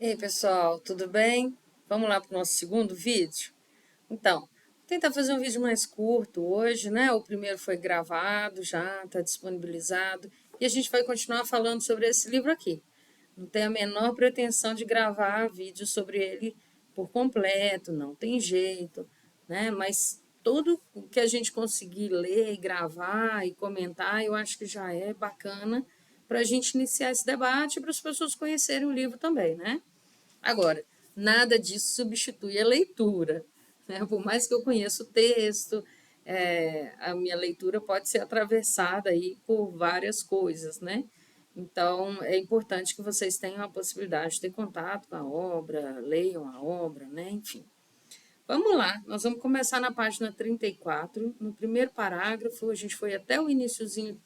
Ei, pessoal, tudo bem? Vamos lá para o nosso segundo vídeo? Então, vou tentar fazer um vídeo mais curto hoje, né? O primeiro foi gravado já, está disponibilizado, e a gente vai continuar falando sobre esse livro aqui. Não tenho a menor pretensão de gravar vídeo sobre ele por completo, não tem jeito, né? Mas tudo o que a gente conseguir ler, gravar e comentar, eu acho que já é bacana para a gente iniciar esse debate e para as pessoas conhecerem o livro também, né? Agora, nada disso substitui a leitura, né? Por mais que eu conheça o texto, a minha leitura pode ser atravessada aí por várias coisas, né? Então, é importante que vocês tenham a possibilidade de ter contato com a obra, leiam a obra, né? Enfim. Vamos lá, nós vamos começar na página 34, no primeiro parágrafo, a gente foi até o iniciozinho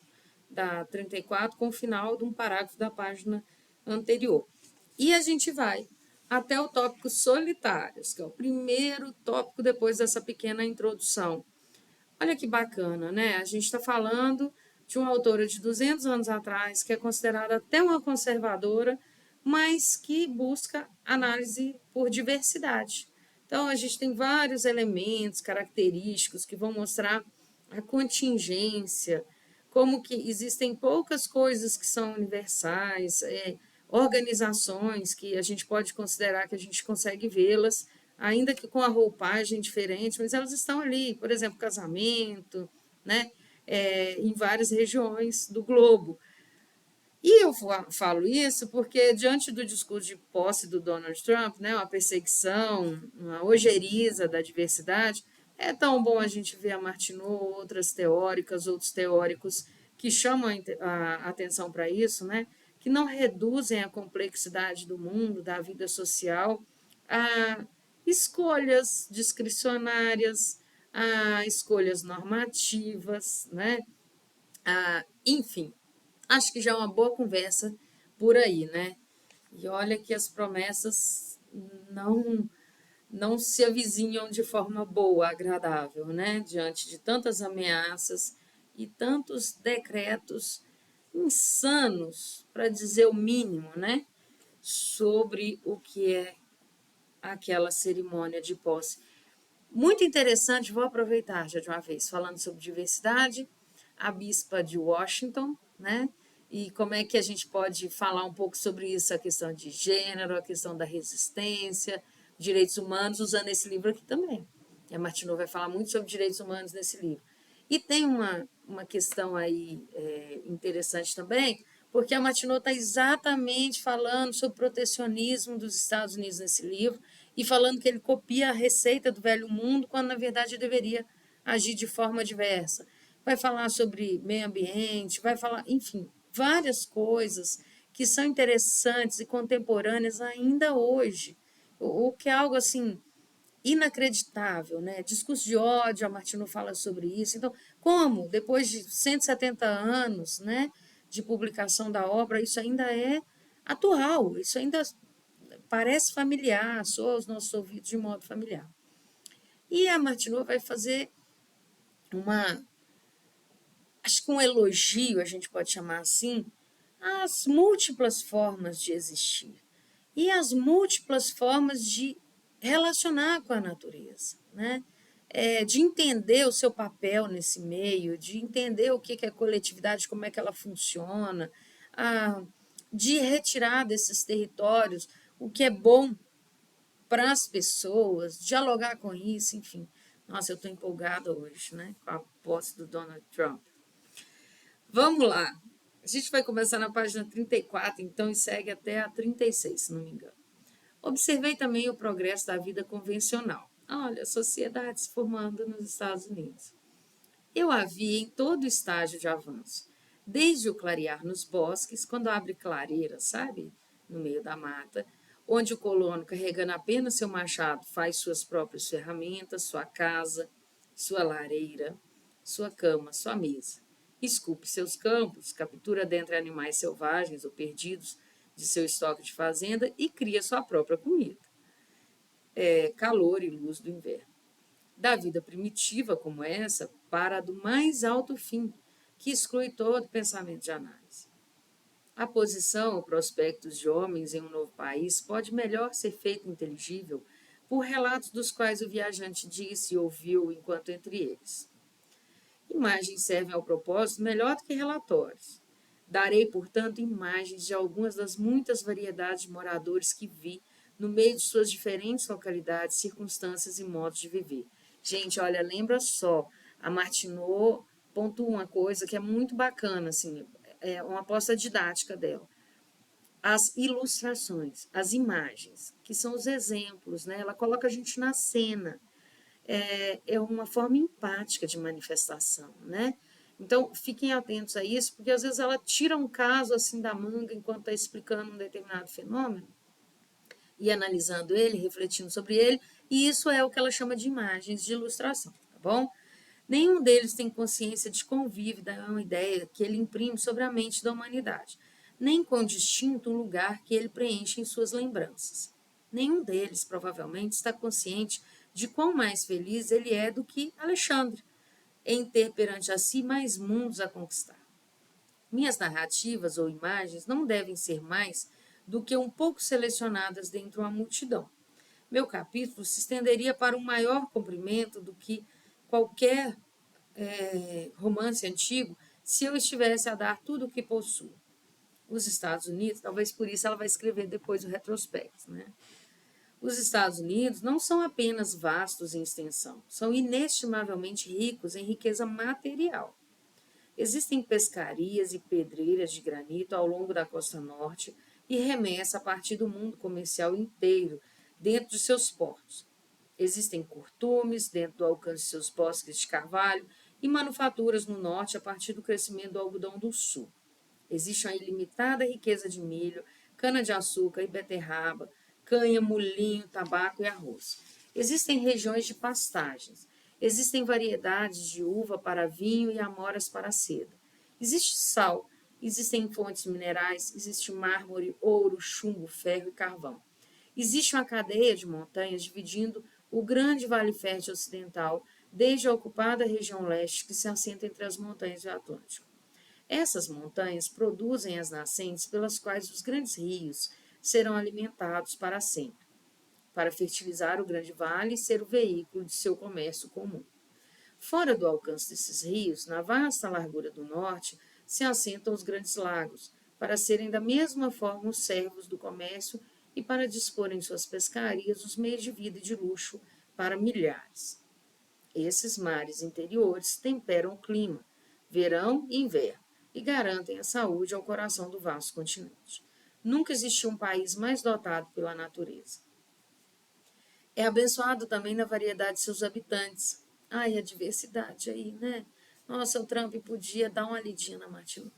da 34, com o final de um parágrafo da página anterior. E a gente vai até o tópico solitários, que é o primeiro tópico depois dessa pequena introdução. Olha que bacana, né? A gente está falando de uma autora de 200 anos atrás, que é considerada até uma conservadora, mas que busca análise por diversidade. Então, a gente tem vários elementos característicos que vão mostrar a contingência, como que existem poucas coisas que são universais, organizações que a gente pode considerar que a gente consegue vê-las, ainda que com a roupagem diferente, mas elas estão ali, por exemplo, casamento, né? Em várias regiões do globo. E eu falo isso porque, diante do discurso de posse do Donald Trump, né, uma perseguição, uma ojeriza da diversidade, é tão bom a gente ver a Martineau, outras teóricas, outros teóricos que chamam a atenção para isso, né, que não reduzem a complexidade do mundo, da vida social, a escolhas discricionárias, a escolhas normativas, né, enfim, acho que já é uma boa conversa por aí, né? E olha que as promessas não não se avizinham de forma boa, agradável, né? Diante de tantas ameaças e tantos decretos insanos, para dizer o mínimo, né? Sobre o que é aquela cerimônia de posse. Muito interessante, vou aproveitar já de uma vez, falando sobre diversidade, a bispa de Washington, né? E como é que a gente pode falar um pouco sobre isso, a questão de gênero, a questão da resistência, direitos humanos, usando esse livro aqui também. E a Martineau vai falar muito sobre direitos humanos nesse livro. E tem uma questão aí interessante também, porque a Martineau está exatamente falando sobre o protecionismo dos Estados Unidos nesse livro e falando que ele copia a receita do velho mundo, quando na verdade deveria agir de forma diversa. Vai falar sobre meio ambiente, vai falar, enfim, várias coisas que são interessantes e contemporâneas ainda hoje, o que é algo assim inacreditável, né? Discurso de ódio, a Martino fala sobre isso. Então, como depois de 170 anos, né, de publicação da obra, isso ainda é atual, isso ainda parece familiar, soa aos nossos ouvidos de modo familiar. E a Martino vai fazer uma, acho que um elogio, a gente pode chamar assim, às múltiplas formas de existir e as múltiplas formas de relacionar com a natureza, né? De entender o seu papel nesse meio, de entender o que é coletividade, como é que ela funciona, de retirar desses territórios o que é bom para as pessoas, dialogar com isso, enfim. Nossa, eu estou empolgada hoje, né? Com a posse do Donald Trump. Vamos lá. A gente vai começar na página 34, então, e segue até a 36, se não me engano. Observei também o progresso da vida convencional. Olha, a sociedade se formando nos Estados Unidos. Eu a vi em todo estágio de avanço, desde o clarear nos bosques, quando abre clareira, sabe, no meio da mata, onde o colono, carregando apenas seu machado, faz suas próprias ferramentas, sua casa, sua lareira, sua cama, sua mesa. Esculpe seus campos, captura dentre animais selvagens ou perdidos de seu estoque de fazenda e cria sua própria comida. Calor e luz do inverno. Da vida primitiva como essa, para a do mais alto fim, que exclui todo pensamento de análise. A posição ou prospectos de homens em um novo país pode melhor ser feita inteligível por relatos dos quais o viajante disse e ouviu enquanto entre eles. Imagens servem ao propósito melhor do que relatórios. Darei, portanto, imagens de algumas das muitas variedades de moradores que vi no meio de suas diferentes localidades, circunstâncias e modos de viver. Gente, olha, lembra só, a Martineau pontua uma coisa que é muito bacana, assim, é uma aposta didática dela. As ilustrações, as imagens, que são os exemplos, né? Ela coloca a gente na cena. É uma forma empática de manifestação, né? Então, fiquem atentos a isso, porque às vezes ela tira um caso assim da manga enquanto está explicando um determinado fenômeno e analisando ele, refletindo sobre ele, e isso é o que ela chama de imagens de ilustração, tá bom? Nenhum deles tem consciência de quão vívida é uma ideia que ele imprime sobre a mente da humanidade, nem quão distinto um lugar que ele preenche em suas lembranças. Nenhum deles, provavelmente, está consciente de quão mais feliz ele é do que Alexandre, em ter perante a si mais mundos a conquistar. Minhas narrativas ou imagens não devem ser mais do que um pouco selecionadas dentro de uma multidão. Meu capítulo se estenderia para um maior comprimento do que qualquer romance antigo se eu estivesse a dar tudo o que possuo. Os Estados Unidos, talvez por isso ela vai escrever depois o retrospecto, né? Os Estados Unidos não são apenas vastos em extensão, são inestimavelmente ricos em riqueza material. Existem pescarias e pedreiras de granito ao longo da costa norte e remessa a partir do mundo comercial inteiro dentro de seus portos. Existem curtumes dentro do alcance de seus bosques de carvalho e manufaturas no norte a partir do crescimento do algodão do sul. Existe uma ilimitada riqueza de milho, cana-de-açúcar e beterraba, canha, molinho, tabaco e arroz. Existem regiões de pastagens. Existem variedades de uva para vinho e amoras para seda. Existe sal, existem fontes minerais, existe mármore, ouro, chumbo, ferro e carvão. Existe uma cadeia de montanhas dividindo o grande Vale Fértil Ocidental, desde a ocupada região leste que se assenta entre as montanhas do Atlântico. Essas montanhas produzem as nascentes pelas quais os grandes rios serão alimentados para sempre, para fertilizar o grande vale e ser o veículo de seu comércio comum. Fora do alcance desses rios, na vasta largura do norte, se assentam os grandes lagos, para serem da mesma forma os servos do comércio e para disporem em suas pescarias os meios de vida e de luxo para milhares. Esses mares interiores temperam o clima, verão e inverno, e garantem a saúde ao coração do vasto continente. Nunca existiu um país mais dotado pela natureza. É abençoado também na variedade de seus habitantes. Ai, a diversidade aí, né? Nossa, o Trump podia dar uma lidinha na Martineau.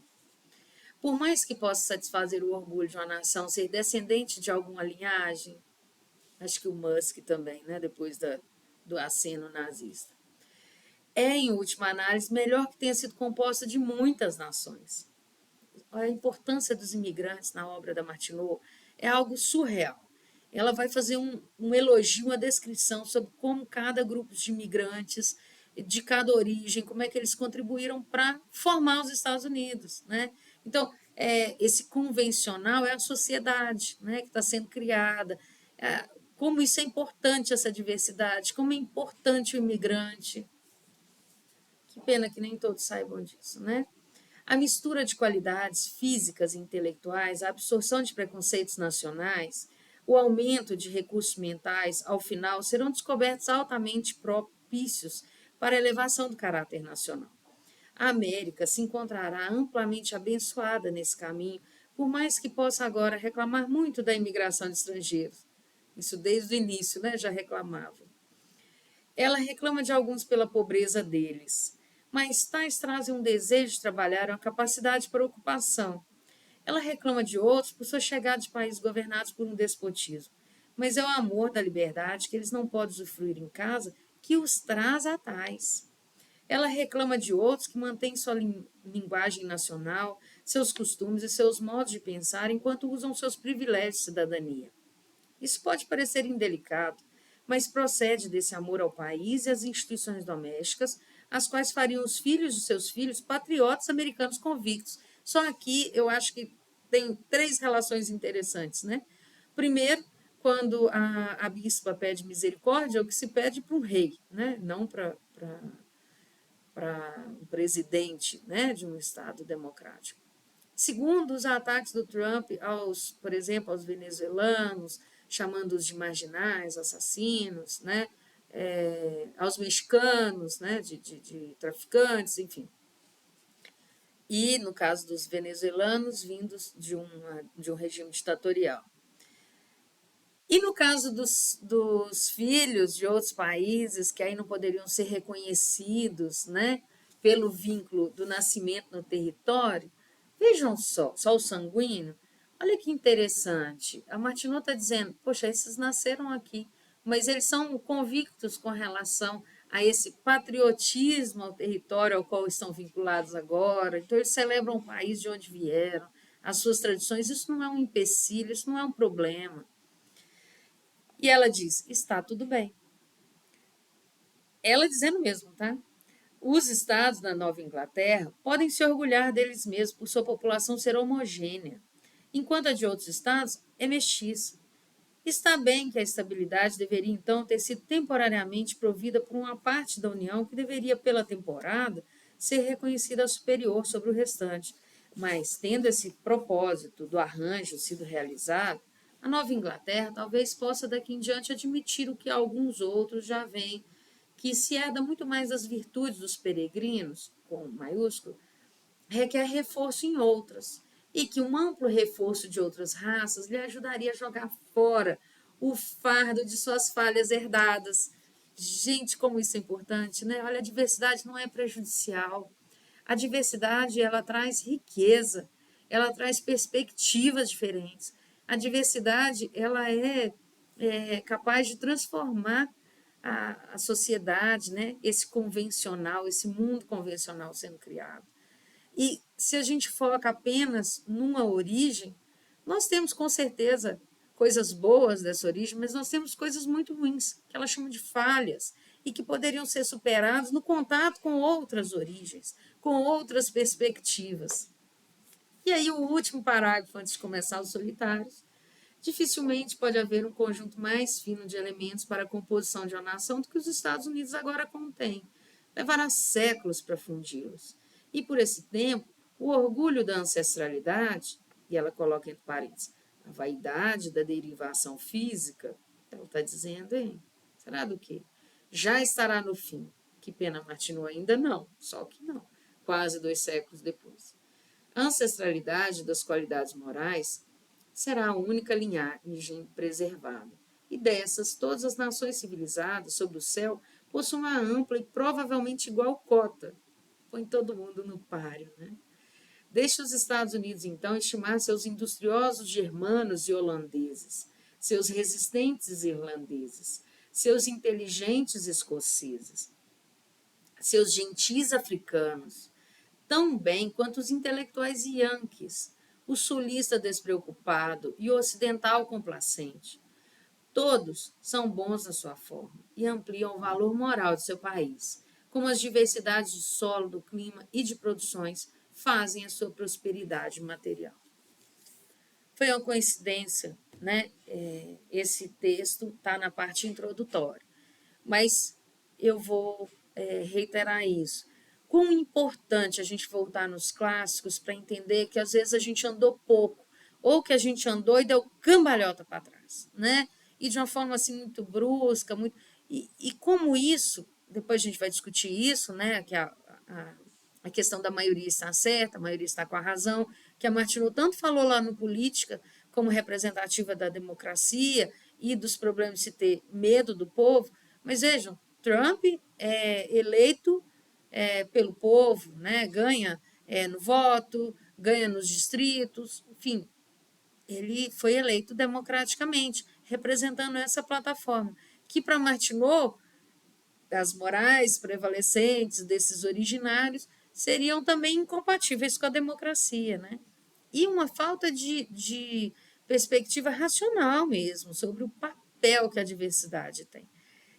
Por mais que possa satisfazer o orgulho de uma nação ser descendente de alguma linhagem, acho que o Musk também, né? Depois do aceno nazista. É, em última análise, melhor que tenha sido composta de muitas nações. A importância dos imigrantes na obra da Martineau é algo surreal. Ela vai fazer um elogio, uma descrição sobre como cada grupo de imigrantes, de cada origem, como é que eles contribuíram para formar os Estados Unidos, né? Então, esse convencional é a sociedade, né, que está sendo criada. Como isso é importante, essa diversidade, como é importante o imigrante. Que pena que nem todos saibam disso, né? A mistura de qualidades físicas e intelectuais, a absorção de preconceitos nacionais, o aumento de recursos mentais, ao final, serão descobertos altamente propícios para a elevação do caráter nacional. A América se encontrará amplamente abençoada nesse caminho, por mais que possa agora reclamar muito da imigração de estrangeiros. Isso desde o início, né, já reclamava. Ela reclama de alguns pela pobreza deles, mas tais trazem um desejo de trabalhar e uma capacidade para ocupação. Ela reclama de outros por sua chegada de países governados por um despotismo, mas é o amor da liberdade que eles não podem usufruir em casa que os traz a tais. Ela reclama de outros que mantêm sua linguagem nacional, seus costumes e seus modos de pensar enquanto usam seus privilégios de cidadania. Isso pode parecer indelicado, mas procede desse amor ao país e às instituições domésticas, as quais fariam os filhos de seus filhos patriotas americanos convictos. Só aqui eu acho que tem 3 relações interessantes, né? Primeiro, quando a bispa pede misericórdia, é o que se pede para um rei, né? Não para o presidente, né, de um Estado democrático. Segundo, os ataques do Trump aos, por exemplo, aos venezuelanos, chamando-os de marginais, assassinos, né, aos mexicanos, né, de traficantes, enfim. E, no caso dos venezuelanos, vindos de um regime ditatorial. E no caso dos filhos de outros países, que aí não poderiam ser reconhecidos, né, pelo vínculo do nascimento no território, vejam só o sanguíneo, olha que interessante. A Martineau está dizendo, poxa, esses nasceram aqui, mas eles são convictos com relação a esse patriotismo ao território ao qual estão vinculados agora, então eles celebram o país de onde vieram, as suas tradições, isso não é um empecilho, isso não é um problema. E ela diz: está tudo bem. Ela dizendo mesmo, tá? Os estados da Nova Inglaterra podem se orgulhar deles mesmos por sua população ser homogênea, enquanto a de outros estados é mestiça. Está bem que a estabilidade deveria então ter sido temporariamente provida por uma parte da União que deveria, pela temporada, ser reconhecida superior sobre o restante. Mas, tendo esse propósito do arranjo sido realizado, a Nova Inglaterra talvez possa daqui em diante admitir o que alguns outros já veem, que se herda muito mais das virtudes dos peregrinos, com maiúsculo, requer reforço em outras, e que um amplo reforço de outras raças lhe ajudaria a jogar fora o fardo de suas falhas herdadas. Gente, como isso é importante, né? Olha, a diversidade não é prejudicial. A diversidade, ela traz riqueza, ela traz perspectivas diferentes. A diversidade, ela é capaz de transformar a sociedade, né? Esse convencional, esse mundo convencional sendo criado. E se a gente foca apenas numa origem, nós temos com certeza coisas boas dessa origem, mas nós temos coisas muito ruins, que ela chama de falhas, e que poderiam ser superadas no contato com outras origens, com outras perspectivas. E aí, o último parágrafo, antes de começar os solitários. Dificilmente pode haver um conjunto mais fino de elementos para a composição de uma nação do que os Estados Unidos agora contêm. Levará séculos para fundi-los. E por esse tempo, o orgulho da ancestralidade, e ela coloca entre parênteses, a vaidade da derivação física, ela está dizendo, hein? Será do quê? Já estará no fim. Que pena, Martineau, ainda não, só que não, quase 2 séculos depois. A ancestralidade das qualidades morais será a única linhagem preservada. E dessas, todas as nações civilizadas sob o céu possuem uma ampla e provavelmente igual cota. Põe todo mundo no páreo, né? Deixe os Estados Unidos, então, estimar seus industriosos germanos e holandeses, seus resistentes irlandeses, seus inteligentes escoceses, seus gentis africanos, tão bem quanto os intelectuais yankees, o sulista despreocupado e o ocidental complacente. Todos são bons na sua forma e ampliam o valor moral de seu país, como as diversidades de solo, do clima e de produções fazem a sua prosperidade material. Foi uma coincidência, né? Esse texto está na parte introdutória, mas eu vou reiterar isso. Quão importante a gente voltar nos clássicos para entender que às vezes a gente andou pouco, ou que a gente andou e deu cambalhota para trás, né? E de uma forma assim muito brusca, muito... E como isso, depois a gente vai discutir isso, né? Que a questão da maioria está certa, a maioria está com a razão, que a Martineau tanto falou lá no Política, como representativa da democracia e dos problemas de se ter medo do povo, mas vejam, Trump é eleito pelo povo, né? Ganha no voto, ganha nos distritos, enfim, ele foi eleito democraticamente, representando essa plataforma, que para Martineau, as morais prevalecentes desses originários seriam também incompatíveis com a democracia, né? E uma falta de perspectiva racional mesmo sobre o papel que a diversidade tem.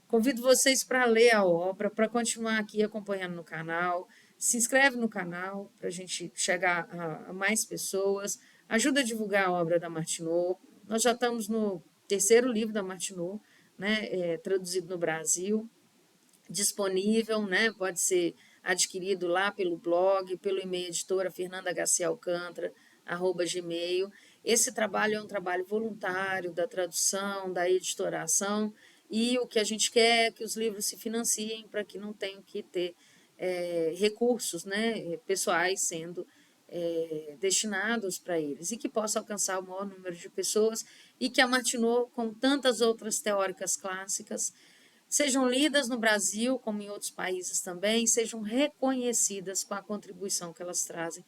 Convido vocês para ler a obra, para continuar aqui acompanhando no canal. Se inscreve no canal para a gente chegar a mais pessoas. ajuda a divulgar a obra da Martineau. Nós já estamos no terceiro livro da Martineau, né, traduzido no Brasil, disponível, né, pode ser adquirido lá pelo blog, pelo e-mail editora fernandahcalcantara@gmail. Esse trabalho é um trabalho voluntário da tradução, da editoração, e o que a gente quer é que os livros se financiem para que não tenham que ter recursos, né, pessoais sendo destinados para eles e que possa alcançar o maior número de pessoas e que a Martineau, com tantas outras teóricas clássicas, sejam lidas no Brasil, como em outros países também, sejam reconhecidas com a contribuição que elas trazem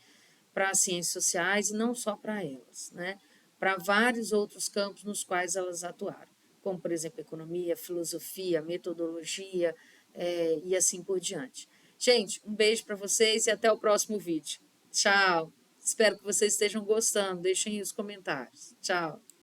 para as ciências sociais e não só para elas, né? Para vários outros campos nos quais elas atuaram, como, por exemplo, economia, filosofia, metodologia e assim por diante. Gente, um beijo para vocês e até o próximo vídeo. Tchau! Espero que vocês estejam gostando. Deixem aí os comentários. Tchau!